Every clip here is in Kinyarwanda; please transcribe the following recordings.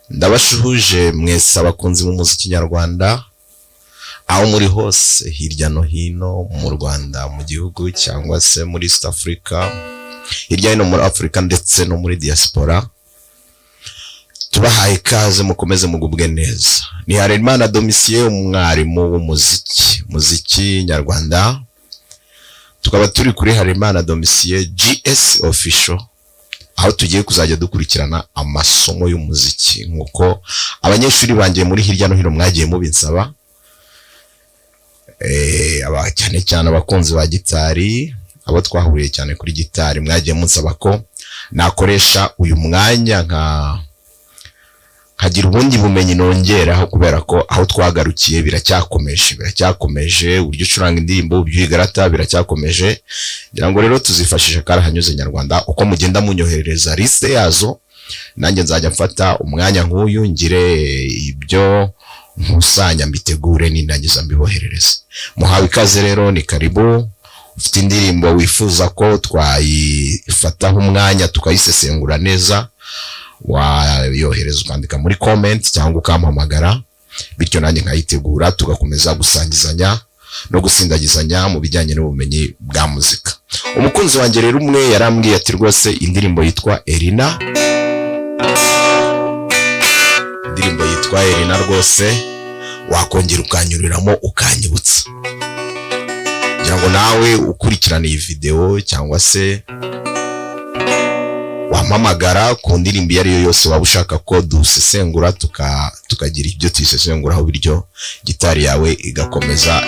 Ndabashuhuje mwese abakunzi b'umuziki nyarwanda aho muri hose hirya no hino mu Rwanda mu gihugu cyangwa se muri East Africa, hirya hino muri Africa ndetse no muri diaspora. Tubahaye ikaze mukomeze mugubwe neza. Ni Harerimana Domitien, umwarimu w'umuziki nyarwanda. Tukaba turi kuri Harerimana Domitien GS official, aho tugiye kuzajya dukurikirana amasomo y'umuziki nkuko abanyeshuri bangiye muri hirya no hino mwagiye mubinsaba. Cyane cyane abakunzi ba gitari, abo twahuriye cyane kuri gitari, mwagiye munsaba ko nakoresha uyu mwanya nkagira ubundi bumenyi nongeraho, kubera ko aho twagarukiye biracyakomeje, uburyo ucuranga indirimbo, uburyo igarata biracyakomeje. Ngira ngo rero tuzifashisha karahanyuze nyarwanda, uko mugenda munyoherereza liste yazo, nanjye nzajya mfata umwanya nk'uyu ngire ibyo nkusanya mbitegure nindangiza mbiboherereze. Muhawe ikaze rero, ni karibu. Ufite indirimbo wifuza ko twayifataho umwanya tukayisesengura neza, wayohereza ukandika muri comment cyangwa ukampamagara, bityo nanjye nkayitegura tugakomeza gusangizanya no gusindagizanya mu bijyanye n'ubumenyi bwa muzika. Umukunzi wanjye rero umwe yarambwiye ati rwose indirimbo yitwa Elina, indirimbo yitwa Elina rwose wakongera ukanyuriramo ukanyibutsa. Ngira ngo nawe ukurikirana iyi video cyangwa se wampamagara ku ndirimbo iyo ariyo yose waba ushaka ko dusesengura tukagira ibyo tuyisesenguraho, biryo gitari yawe igakomeza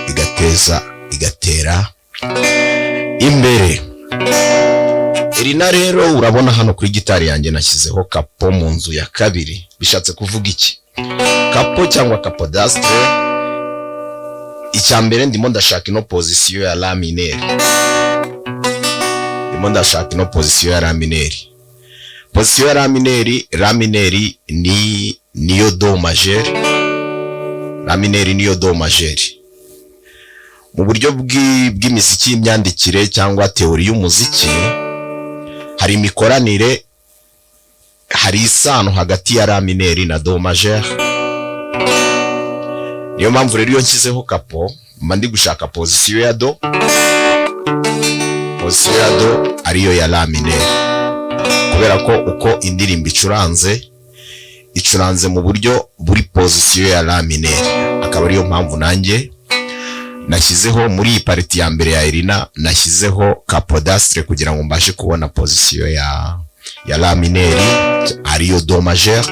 igatera imbere. Elina rero urabona hano kuri gitari yanjye nashyizeho kapo mu nzu ya kabiri. Bishatse kuvuga iki? Kapo cyangwa capodastre, icyambere ndimo ndashaka ino position ya la mineur. Position ya la mineur niyo do majeur. La mineur niyo do majeur. Mu buryo bw'imiziki y'imyandikire cyangwa teori y'umuziki, hari imikoranire, hari isano hagati ya la mineur na do majeur. Niyo mpamvu rero iyo nshyizeho kapo mba ndi gushaka position ya do. Position ya do ariyo ya la mineur, kubera ko uko indirimbo icuranze mu buryo buri position ya la mineur. Akaba ariyo mpamvu nanjye nashyizeho muri iyi pariti ya mbere ya Elina nashyizeho capodastre kugira ngo mbashe kubona position ya la mineur ariyo do majeur.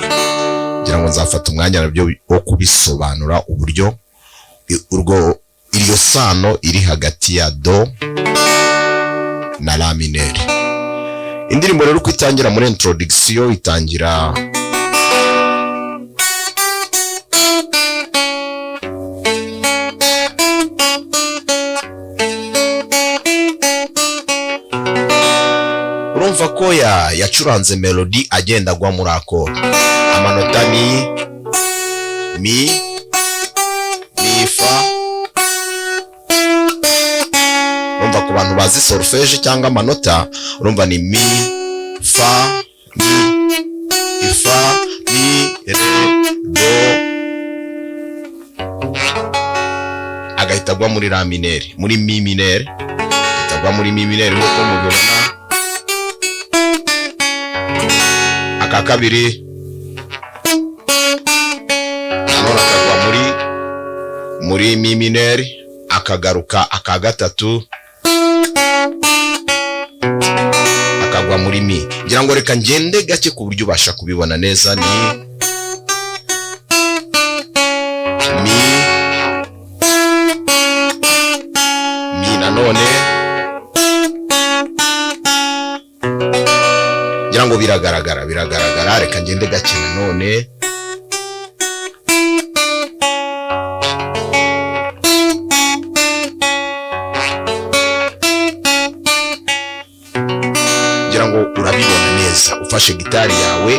Ngira ngo nzafata umwanya nabyo wo kubisobanura uburyo iriyo sano iri hagati ya do na la mineur. Indirimbo rero uko itangira muri introduction itangira urumva ko yacuranze melody agenda agwa muri accord. Amanota ni mi, fa. Urumva ku bantu bazi solfège cyangwa amanota, urumva ni mi, fa, mi, fa, mi, re, do, agahita agwa muri la mineur, muri mi mineur, agahita muri mi mineur nk'uko mubibona. Aka kabiri akagwa muri mi mineur, akagaruka aka gatatu akagwa muri mi. Ngira ngo reka ngende gake ku buryo ubasha kubibona neza. Ni mi nanone, ngira ngo biragaragara. Reka ngende gake nanone. Ngira ngo urabibona neza. Ufashe gitari yawe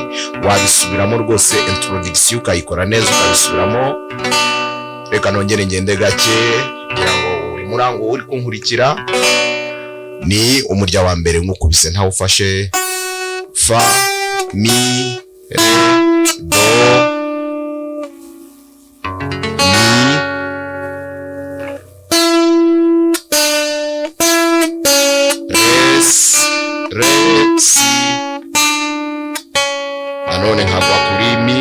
wabisubiramo rwose, introduction ukayikora neza ukabisubiramo. Reka nongere ngende gake. Ngira ngo uri murango uri kunkurikira. Ni umurya wa mbere nk'ukubise ntawe ufashe fa, mi, re, do, kuva kuri mi,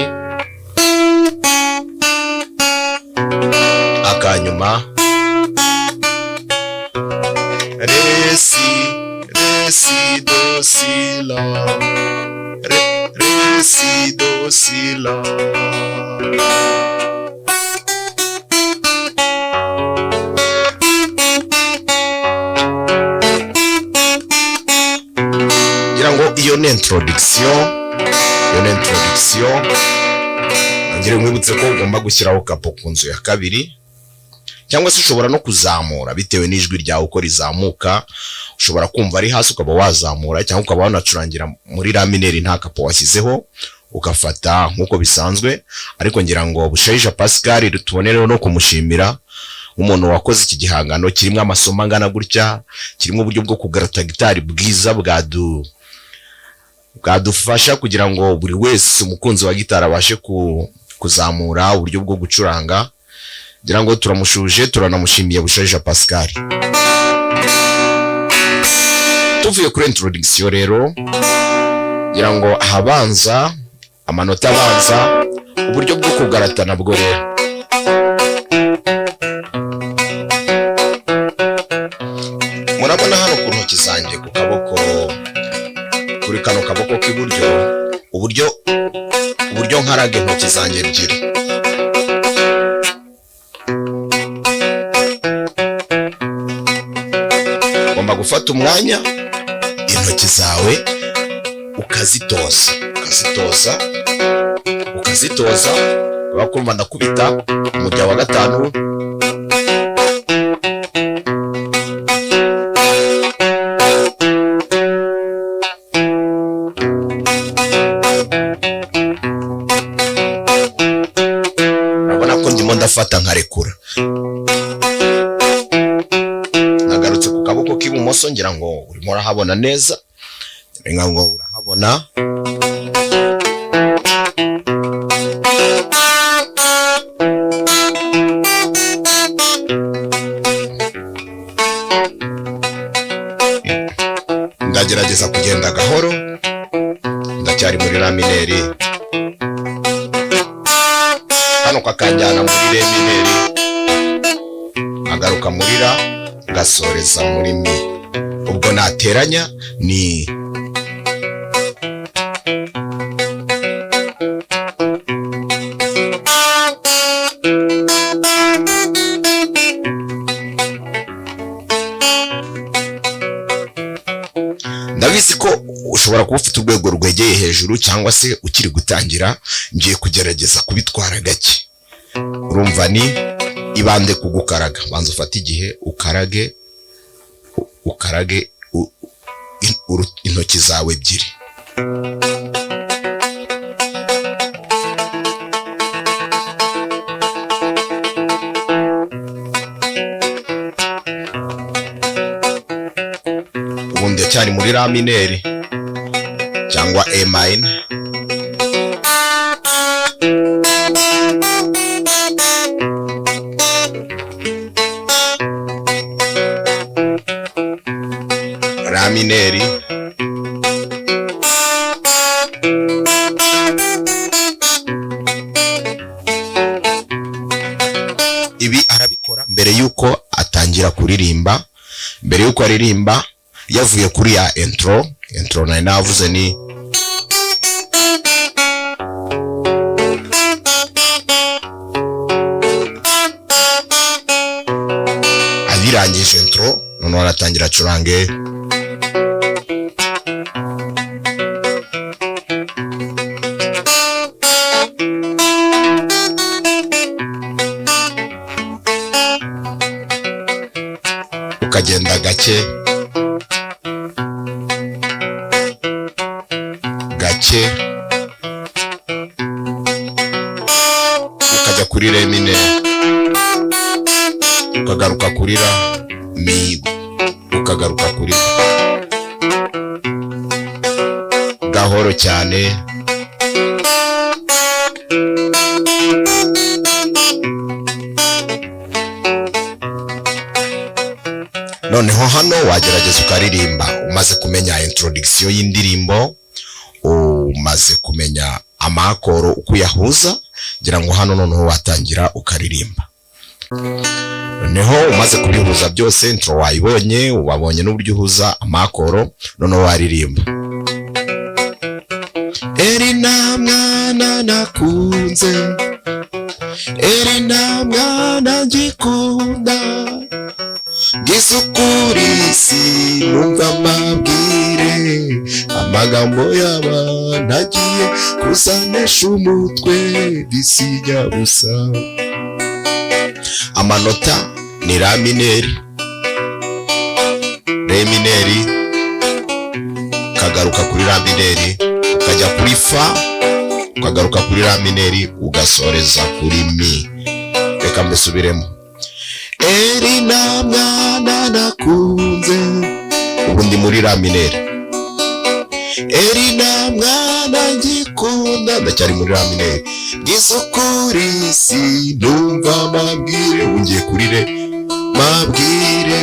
akanyuma re si do si la, re si do si la. Ngira ngo iyo ni introduction, ngire nkwibutse ko ugomba gushyiraho kapo ku nzu ya kabiri, cyangwa se ushobora no kuzamura bitewe n'ijwi ryawe uko rizamuka. Ushobora kumva ari hasi ukaba wazamura, cyangwa ukaba wanacurangira muri la mineri nta kapo washyizeho ugafata nk'uko bisanzwe. Ariko ngira ngo Bushayija Pascal tubonereho no kumushimira umuntu wakoze iki gihangano kirimo amasomo angana gutya, kirimo uburyo bwo kugarata gitari bwiza bwadufasha kugira ngo buri wese umukunzi wa gitari abashe kuzamura uburyo bwo gucuranga. Ngira ngo turamushuje, turanamushimiye Bushayija Pascal. Tuvuye kuri introduction rero, ngira ngo ahabanza amanota abanza, uburyo bwo kugarata nabwo rero. Murabona hano ku ntoki zanjye ku kaboko, kuri kano kaboko k'iburyo, uburyo nkaraga intoki zanjye ebyiri. Ugomba gufata umwanya intoki zawe ukazitoza, bakumva ndakubita umujya wa gatanu, urabona ko ndimo ndafata nkarekura. Nagarutse ku kaboko k'ibumoso, ngira ngo urimo urahabona neza, ngira ngo urahabona. Ndagerageza kugenda gahoro, ndacyari muri la mineri, hano kakanjyana muri re mineri, agaruka muri la, gasoreza muri mi. Ubwo nateranya ni ndabizi ko ushobora kuba ufite urwego rwegeye hejuru, cyangwa se ukiri gutangira. Ngiye kugerageza kubitwara gake. Urumva ni ibande kugukaraga, banza ufate igihe ukarage intoki zawe ebyiri. Ubundi cyari muri la mineri cyangwa A minor. La mineri, ibi arabikora mbere yuko atangira kuririmba, mbere yuko aririmba yavuye kuri ya intro nari navuze ni abirangije intro, noneho aratangira acurange. Ukagenda gake ukajya kuri re mineri, ukagaruka kuri la mi, ukagaruka kuri gahoro cyane. Noneho hano wagerageza ukaririmba umaze kumenya introduction y'indirimbo, umaze kumenya amakoro uko uyahuza, ngira ngo hano noneho watangira ukaririmba. Noneho umaze kubihuza byose, intro wayibonye, wabonye n'uburyo uhuza amakoro, noneho waririmba. Erina mwana nakunze, Erina mwana ngikunda, gisukuri sinumva amabwire, amagambo y'abantu agiye kusanesha umutwe, bisinya busa. Amanota ni la mineri, re mineri, kagaruka kuri la mineri, ukajya kuri fa, ukagaruka kuri la mineri, ugasoreza kuri mi. Reka mbisubiremo. Erina mwana nakunze, ubundi muri la mineri. Erina mwana ngikunda, ndacyari muri la mineri. Gisukuri sinumva amabwire, ungiye kuri re mabwire,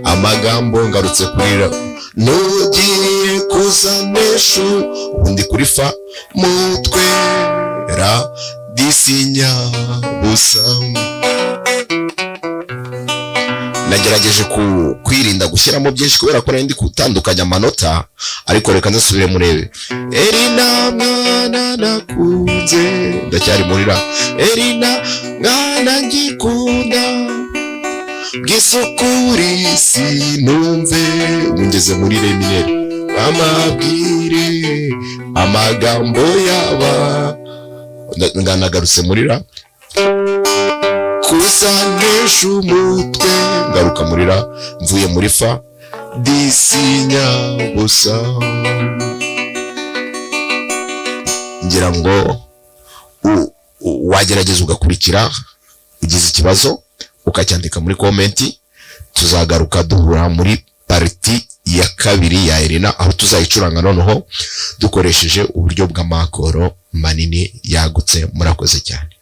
amagambo ngarutse kuri ra, nugiye kuzanesha, ubundi kuri fa, mutwe ra disinya busa. Nagerageje kwirinda gushyiramo byinshi kubera ko nari ndi gutandukanya amanota, ariko reka ndasubire murebe. Erina mwana nakunze, ndacyari muri ra. Erina mwana ngikunda, gisukuri sinumve, ngeze muri re mineri, amabwire, amagambo yaba, nganagarutse muri ra, kuzanesha umutwe, ngaruka muri ra, mvuye muri fa, disinya busa. Ngira ngo wagerageza ugakurikira, ugize ikibazo ukacyandika muri komenti, tuzagaruka duhura muri pariti ya kabiri ya Erina, aho tuzayicuranga noneho dukoresheje uburyo bw'amakoro manini yagutse. Murakoze cyane.